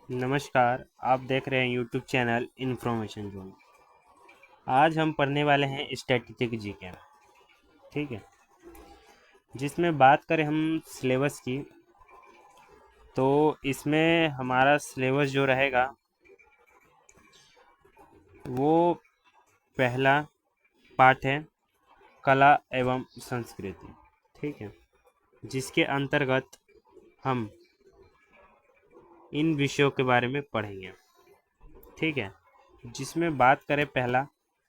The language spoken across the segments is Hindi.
नमस्कार, आप देख रहे हैं यूट्यूब चैनल इन्फॉर्मेशन जोन। आज हम पढ़ने वाले हैं स्टैटिस्टिक जीके, ठीक है। जिसमें बात करें हम सिलेबस की, तो इसमें हमारा सिलेबस जो रहेगा वो पहला पाठ है कला एवं संस्कृति, ठीक है। जिसके अंतर्गत हम इन विषयों के बारे में पढ़ेंगे, ठीक है। जिसमें बात करें पहला,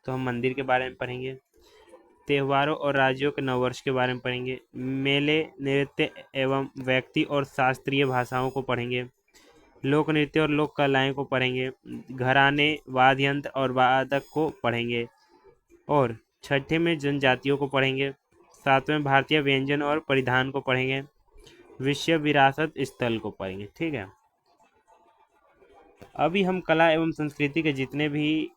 तो हम मंदिर के बारे में पढ़ेंगे, त्योहारों और राज्यों के नववर्ष के बारे में पढ़ेंगे, मेले, नृत्य एवं व्यक्ति और शास्त्रीय भाषाओं को पढ़ेंगे, लोक नृत्य और लोक कलाएं को पढ़ेंगे, घराने, वाद्य यंत्र और वादक को पढ़ेंगे, और छठे में जनजातियों को पढ़ेंगे, सातवें भारतीय व्यंजन और परिधान को पढ़ेंगे, विश्व विरासत स्थल को पढ़ेंगे, ठीक है। अभी हम कला एवं संस्कृति के जितने भी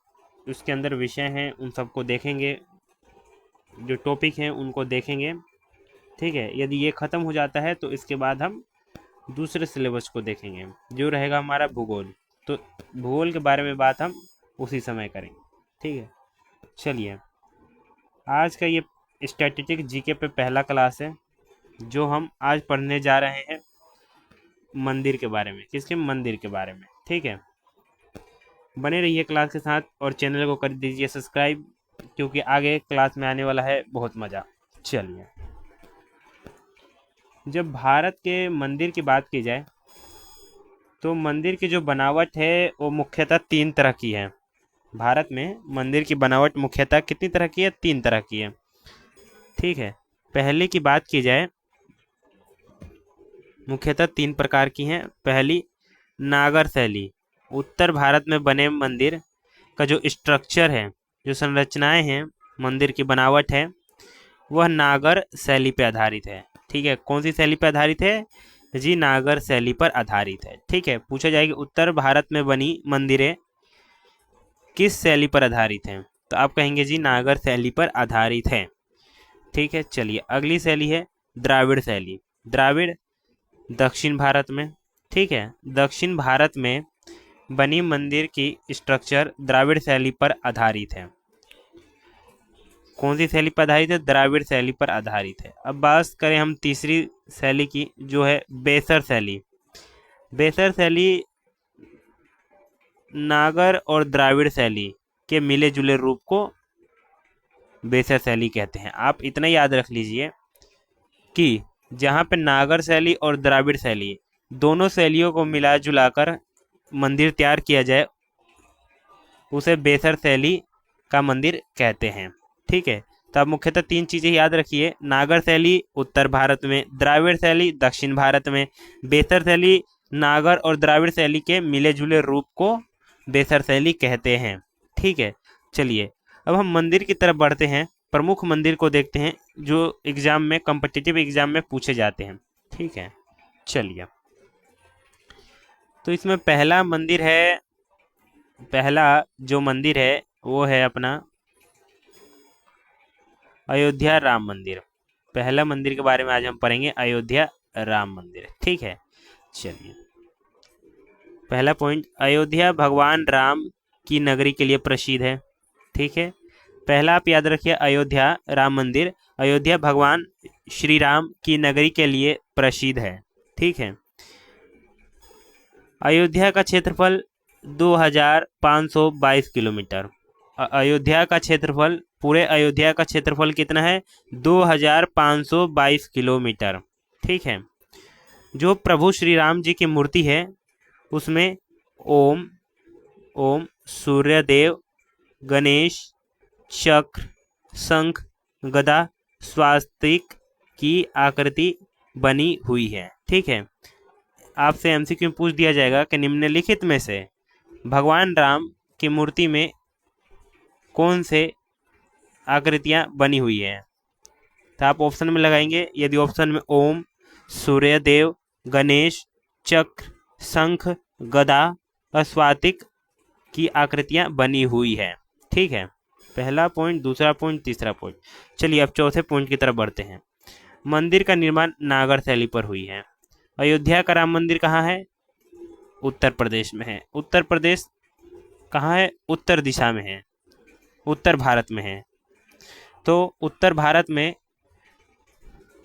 उसके अंदर विषय हैं उन सबको देखेंगे, जो टॉपिक हैं उनको देखेंगे, ठीक है। यदि ये ख़त्म हो जाता है तो इसके बाद हम दूसरे सिलेबस को देखेंगे, जो रहेगा हमारा भूगोल। तो भूगोल के बारे में बात हम उसी समय करेंगे, ठीक है। चलिए, आज का ये स्टैटिस्टिक जीके पे पहला क्लास है, जो हम आज पढ़ने जा रहे हैं मंदिर के बारे में। किसके? मंदिर के बारे में, ठीक है। बने रहिए क्लास के साथ और चैनल को कर दीजिए सब्सक्राइब, क्योंकि आगे क्लास में आने वाला है बहुत मज़ा। चलिए, जब भारत के मंदिर की बात की जाए तो मंदिर की जो बनावट है वो मुख्यतः तीन तरह की है। भारत में मंदिर की बनावट मुख्यतः कितनी तरह की है? तीन तरह की है, ठीक है। पहले की बात की जाए, मुख्यतः तीन प्रकार की हैं। पहली, नागर शैली। उत्तर भारत में बने मंदिर का जो स्ट्रक्चर है, जो संरचनाएं हैं, मंदिर की बनावट है, वह नागर शैली पे आधारित है, ठीक है। कौन सी शैली पे आधारित है जी? नागर शैली पर आधारित है, ठीक है। पूछा जाएगा उत्तर भारत में बनी मंदिरें किस शैली पर आधारित हैं, तो आप कहेंगे जी नागर शैली पर आधारित है, ठीक है। चलिए, अगली शैली है द्राविड़ शैली। द्राविड़ दक्षिण भारत में, ठीक है। दक्षिण भारत में बनी मंदिर की स्ट्रक्चर द्राविड़ शैली पर आधारित है। कौन सी शैली पर आधारित है? द्राविड़ शैली पर आधारित है। अब बात करें हम तीसरी शैली की, जो है बेसर शैली। बेसर शैली नागर और द्राविड़ शैली के मिले जुले रूप को बेसर शैली कहते हैं। आप इतना याद रख लीजिए कि जहाँ पे नागर शैली और द्राविड़ शैली दोनों शैलियों को मिला जुलाकर मंदिर तैयार किया जाए, उसे बेसर शैली का मंदिर कहते हैं, ठीक है। तो आप मुख्यतः तीन चीज़ें याद रखिए: नागर शैली उत्तर भारत में, द्राविड़ शैली दक्षिण भारत में, बेसर शैली नागर और द्राविड़ शैली के मिले जुले रूप को बेसर शैली कहते हैं, ठीक है। चलिए, अब हम मंदिर की तरफ बढ़ते हैं, प्रमुख मंदिर को देखते हैं जो एग्जाम में, कॉम्पिटिटिव एग्जाम में पूछे जाते हैं, ठीक है। चलिए, तो इसमें पहला मंदिर है, पहला जो मंदिर है वो है अपना अयोध्या राम मंदिर। पहला मंदिर के बारे में आज हम पढ़ेंगे, अयोध्या राम मंदिर, ठीक है। चलिए, पहला पॉइंट, अयोध्या भगवान राम की नगरी के लिए प्रसिद्ध है, ठीक है। पहला आप याद रखिए, अयोध्या राम मंदिर अयोध्या भगवान श्री राम की नगरी के लिए प्रसिद्ध है, ठीक है। अयोध्या का क्षेत्रफल 2522 किलोमीटर। अयोध्या का क्षेत्रफल, पूरे अयोध्या का क्षेत्रफल कितना है? 2522 किलोमीटर, ठीक है। जो प्रभु श्री राम जी की मूर्ति है उसमें ओम, ओम, सूर्यदेव, गणेश, चक्र, शंख, गदा, स्वास्तिक की आकृति बनी हुई है, ठीक है। आपसे एमसीक्यू पूछ दिया जाएगा कि निम्नलिखित में से भगवान राम की मूर्ति में कौन से आकृतियां बनी हुई हैं, तो आप ऑप्शन में लगाएंगे। यदि ऑप्शन में ओम, सूर्यदेव, गणेश, चक्र, शंख, गदा और स्वातिक की आकृतियां बनी हुई है, ठीक है। पहला पॉइंट, दूसरा पॉइंट, तीसरा पॉइंट। चलिए, अब चौथे पॉइंट की तरफ बढ़ते हैं। मंदिर का निर्माण नागर शैली पर हुई है। अयोध्या का राम मंदिर कहाँ है? उत्तर प्रदेश में है। उत्तर प्रदेश कहाँ है? उत्तर दिशा में है, उत्तर भारत में है। तो उत्तर भारत में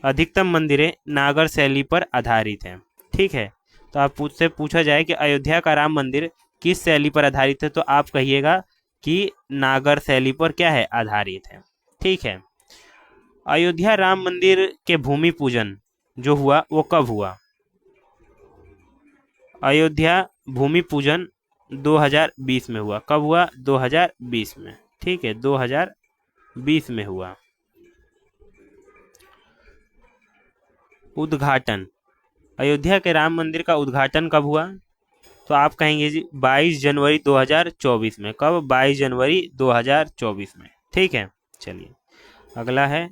अधिकतम मंदिरें नागर शैली पर आधारित हैं। ठीक है, तो आप से पूछा जाए कि अयोध्या का राम मंदिर किस शैली पर आधारित है, तो आप कहिएगा कि नागर शैली पर क्या है? आधारित है। ठीक है, अयोध्या राम मंदिर के भूमि पूजन जो हुआ वो कब हुआ? अयोध्या भूमि पूजन 2020 में हुआ। कब हुआ? 2020 में। ठीक है, 2020 में हुआ। उद्घाटन, अयोध्या के राम मंदिर का उद्घाटन कब हुआ? तो आप कहेंगे जी 22 जनवरी 2024 में। कब? 22 जनवरी 2024 में। ठीक है, चलिए अगला है,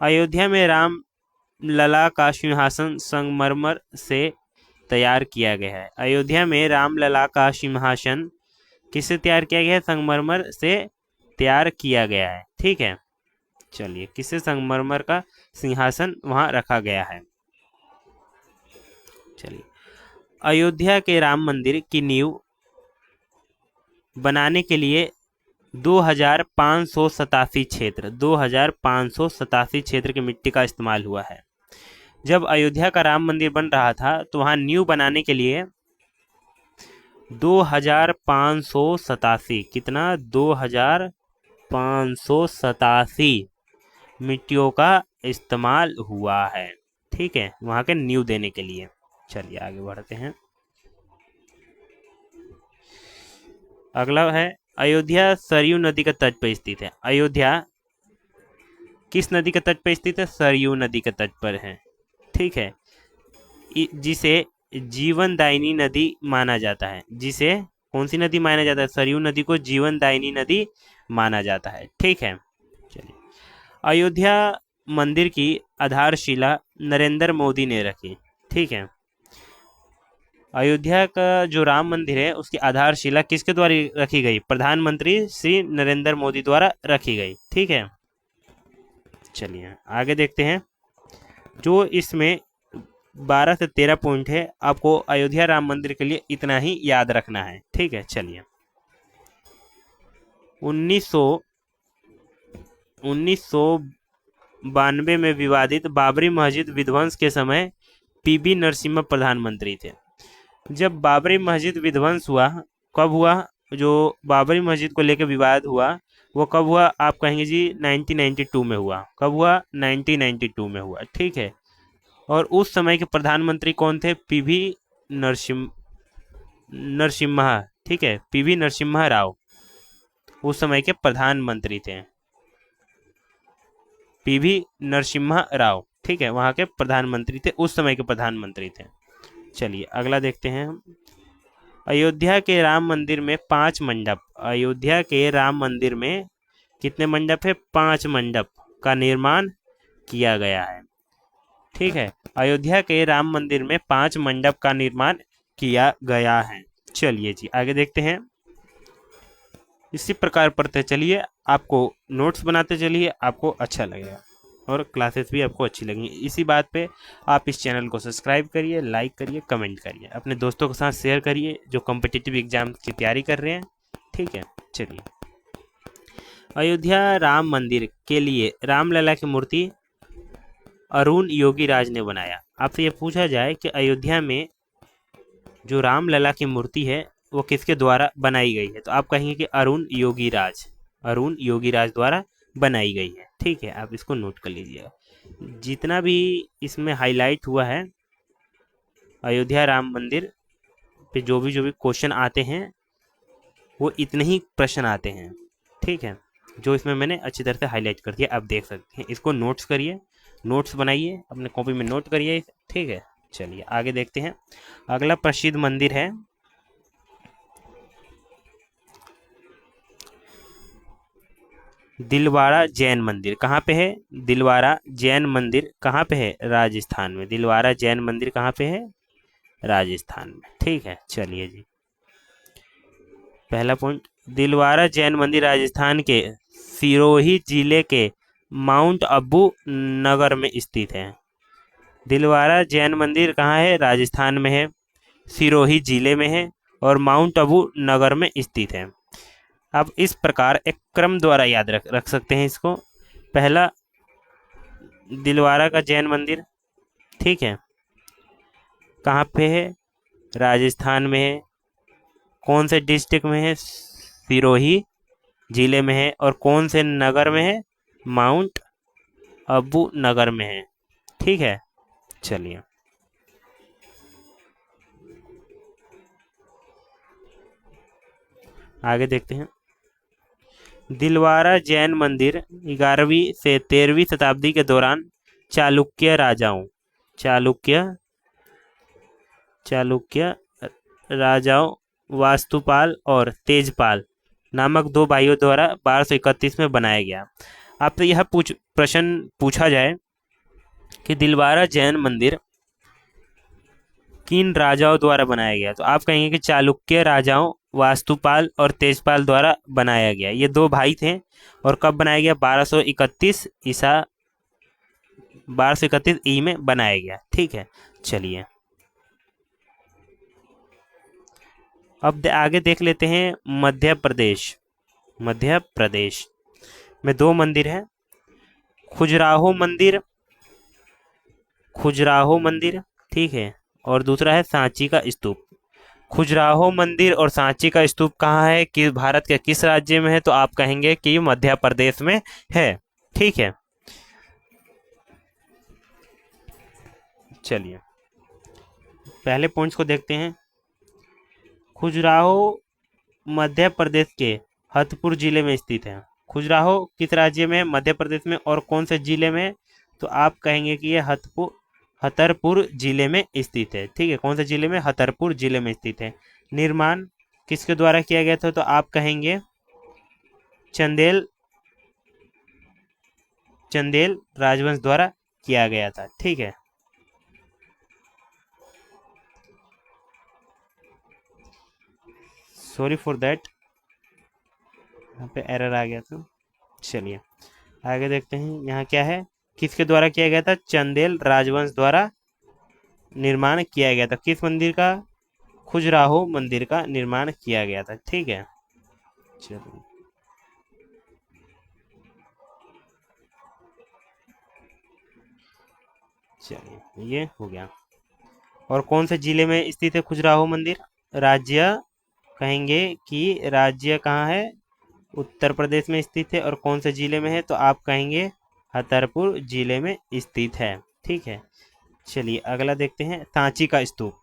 अयोध्या में राम लला का सिंहासन संगमरमर से तैयार किया गया है। अयोध्या में राम लला का सिंहासन किससे तैयार किया गया है? संगमरमर से तैयार किया गया है। ठीक है, चलिए किससे? संगमरमर का सिंहासन वहां रखा गया है। चलिए, अयोध्या के राम मंदिर की नींव बनाने के लिए 2587 क्षेत्र 2587 क्षेत्र की मिट्टी का इस्तेमाल हुआ है। जब अयोध्या का राम मंदिर बन रहा था तो वहां नींव बनाने के लिए 2587, कितना? 2587 मिट्टियों का इस्तेमाल हुआ है। ठीक है, वहां के नींव देने के लिए। चलिए आगे बढ़ते हैं। अगला है, अयोध्या सरयू नदी के तट पर स्थित है। अयोध्या किस नदी के तट पर स्थित है? सरयू नदी के तट पर है। ठीक है, जिसे जीवनदायिनी नदी माना जाता है। जिसे कौन सी नदी माना जाता है? सरयू नदी को जीवनदायिनी नदी माना जाता है। ठीक है, चलिए, अयोध्या मंदिर की आधारशिला नरेंद्र मोदी ने रखी। ठीक है, अयोध्या का जो राम मंदिर है उसकी आधारशिला किसके द्वारा रखी गई? प्रधानमंत्री श्री नरेंद्र मोदी द्वारा रखी गई। ठीक है, चलिए आगे देखते हैं। जो इसमें 12 से 13 पॉइंट है, आपको अयोध्या राम मंदिर के लिए इतना ही याद रखना है। ठीक है, चलिए 1992 में विवादित बाबरी मस्जिद विध्वंस के समय पीबी नरसिम्हा प्रधानमंत्री थे। जब बाबरी मस्जिद विध्वंस हुआ, कब हुआ? जो बाबरी मस्जिद को लेकर विवाद हुआ वो कब हुआ? आप कहेंगे जी 1992 में हुआ। कब हुआ? 1992 में हुआ। ठीक है, और उस समय के प्रधानमंत्री कौन थे? पीवी नरसिम्हा। ठीक है, पीवी नरसिम्हा राव उस समय के प्रधानमंत्री थे। पीवी नरसिम्हा राव, ठीक है, वहां के प्रधानमंत्री थे, उस समय के प्रधानमंत्री थे। चलिए अगला देखते हैं हम। अयोध्या के राम मंदिर में 5 मंडप। अयोध्या के राम मंदिर में कितने मंडप है? 5 मंडप का निर्माण किया गया है। ठीक है, अयोध्या के राम मंदिर में 5 मंडप का निर्माण किया गया है। चलिए जी आगे देखते हैं। इसी प्रकार पढ़ते चलिए, आपको नोट्स बनाते चलिए, आपको अच्छा लगेगा और क्लासेस भी आपको अच्छी लगेंगी। इसी बात पे आप इस चैनल को सब्सक्राइब करिए, लाइक करिए, कमेंट करिए, अपने दोस्तों के साथ शेयर करिए जो कॉम्पिटिटिव एग्जाम की तैयारी कर रहे हैं। ठीक है, चलिए, अयोध्या राम मंदिर के लिए रामलला की मूर्ति अरुण योगी राज ने बनाया। आपसे ये पूछा जाए कि अयोध्या में जो रामलला की मूर्ति है वो किसके द्वारा बनाई गई है, तो आप कहेंगे कि अरुण योगी राज द्वारा बनाई गई है। ठीक है, आप इसको नोट कर लीजिएगा। जितना भी इसमें हाईलाइट हुआ है अयोध्या राम मंदिर पे, जो भी क्वेश्चन आते हैं वो इतने ही प्रश्न आते हैं। ठीक है, जो इसमें मैंने अच्छी तरह से हाईलाइट कर दिया, आप देख सकते हैं। इसको नोट्स करिए, नोट्स बनाइए, अपने कॉपी में नोट करिए। ठीक है, चलिए आगे देखते हैं। अगला प्रसिद्ध मंदिर है दिलवाड़ा जैन मंदिर। कहाँ पे है? दिलवाड़ा जैन मंदिर कहाँ पे है? राजस्थान में। दिलवाड़ा जैन मंदिर कहाँ पे है? राजस्थान में। ठीक है, चलिए जी, पहला पॉइंट, दिलवाड़ा जैन मंदिर राजस्थान के सिरोही जिले के माउंट अबू नगर में स्थित है। दिलवाड़ा जैन मंदिर कहाँ है? राजस्थान में है। सिरोही जिले में है और माउंट आबू नगर में स्थित है। अब इस प्रकार एक क्रम द्वारा याद रख सकते हैं इसको। पहला दिलवारा का जैन मंदिर, ठीक है, कहाँ पे है? राजस्थान में है। कौन से डिस्ट्रिक्ट में है? सिरोही जिले में है। और कौन से नगर में है? माउंट आबू नगर में है। ठीक है, चलिए आगे देखते हैं। दिलवारा जैन मंदिर 11वीं से 13वीं शताब्दी के दौरान चालुक्य राजाओं वास्तुपाल और तेजपाल नामक दो भाइयों द्वारा 1231 में बनाया गया। आपसे यह प्रश्न पूछा जाए कि दिलवारा जैन मंदिर किन राजाओं द्वारा बनाया गया, तो आप कहेंगे कि चालुक्य राजाओं वास्तुपाल और तेजपाल द्वारा बनाया गया। ये दो भाई थे। और कब बनाया गया? 1231 ई में बनाया गया। ठीक है, चलिए अब आगे देख लेते हैं। मध्य प्रदेश में दो मंदिर हैं। खजुराहो मंदिर, ठीक है, और दूसरा है सांची का स्तूप। खजुराहो मंदिर और सांची का स्तूप कहाँ है, कि भारत के किस राज्य में है? तो आप कहेंगे कि मध्य प्रदेश में है। ठीक है, चलिए पहले पॉइंट्स को देखते हैं। खजुराहो मध्य प्रदेश के हथपुर जिले में स्थित है। खजुराहो किस राज्य में? मध्य प्रदेश में। और कौन से जिले में? तो आप कहेंगे कि ये हथरपुर जिले में स्थित है। ठीक है, कौन से जिले में? हथरपुर जिले में स्थित है। निर्माण किसके द्वारा किया गया था? तो आप कहेंगे चंदेल राजवंश द्वारा किया गया था। ठीक है, सॉरी फॉर दैट, यहाँ पे एरर आ गया था। चलिए आगे देखते हैं। यहाँ क्या है? किसके द्वारा किया गया था? चंदेल राजवंश द्वारा निर्माण किया गया था। किस मंदिर का? खजुराहो मंदिर का निर्माण किया गया था। ठीक है, चलिए ये हो गया। और कौन से जिले में स्थित है खजुराहो मंदिर? राज्य कहेंगे कि राज्य कहाँ है? उत्तर प्रदेश में स्थित है। और कौन से जिले में है? तो आप कहेंगे हथरपुर जिले में स्थित है। ठीक है, चलिए अगला देखते हैं। सांची का स्तूप।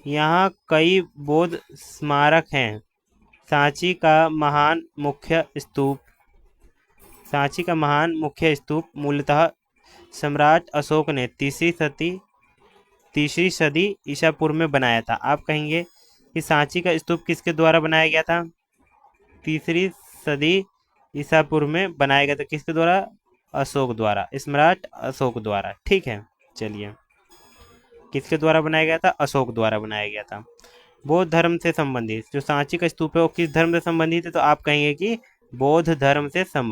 यहाँ कई बौद्ध स्मारक हैं। सांची का महान मुख्य स्तूप मूलतः सम्राट अशोक ने तीसरी सदी ईसा पूर्व में बनाया था। आप कहेंगे कि सांची का स्तूप किसके द्वारा बनाया गया था? तीसरी सदी ईसा पूर्व में बनाया गया था। किसके द्वारा? अशोक द्वारा, सम्राट अशोक द्वारा। ठीक है, चलिए किसके द्वारा बनाया गया था? अशोक द्वारा बनाया गया था। बौद्ध धर्म से संबंधित जो सांची का स्तूप है वो किस धर्म से संबंधित है? तो आप कहेंगे कि बौद्ध धर्म से संबंधित।